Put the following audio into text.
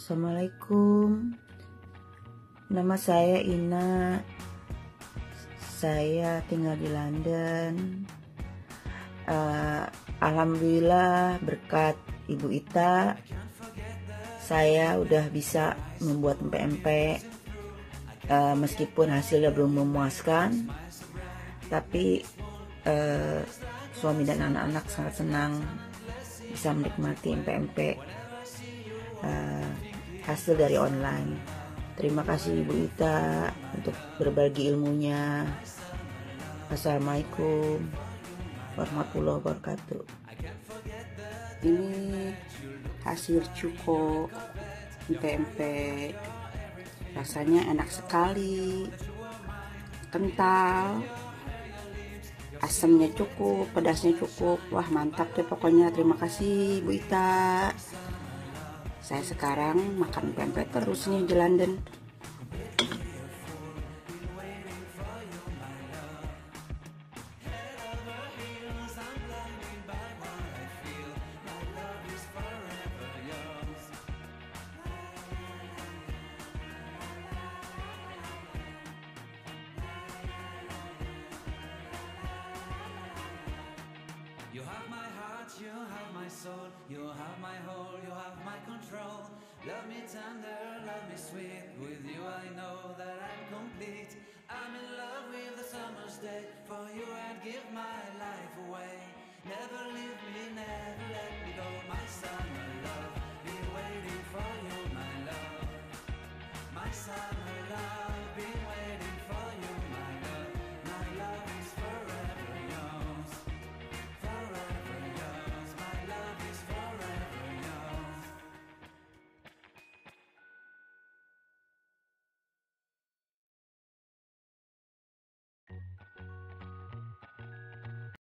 Assalamualaikum, nama saya Ina. Saya tinggal di London. Alhamdulillah berkat Ibu Ita, saya udah bisa membuat empek-empek. Meskipun hasilnya belum memuaskan, tapi suami dan anak-anak sangat senang bisa menikmati empek-empek hasil dari online. Terima kasih Ibu Ita untuk berbagi ilmunya. Assalamualaikum warahmatullahi wabarakatuh. Ini hasil cuko empek-empek, rasanya enak sekali, kental, asamnya cukup, pedasnya cukup. Wah, mantap deh pokoknya. Terima kasih Bu Ita. Saya sekarang makan pempek terus nih di London. You have my heart, you have my soul, you have my whole, you have my control. Love me tender, love me sweet, with you I know that I'm complete. I'm in love with the summer's day, for you I'd give my life away. Never leave me, never let me go, my summer.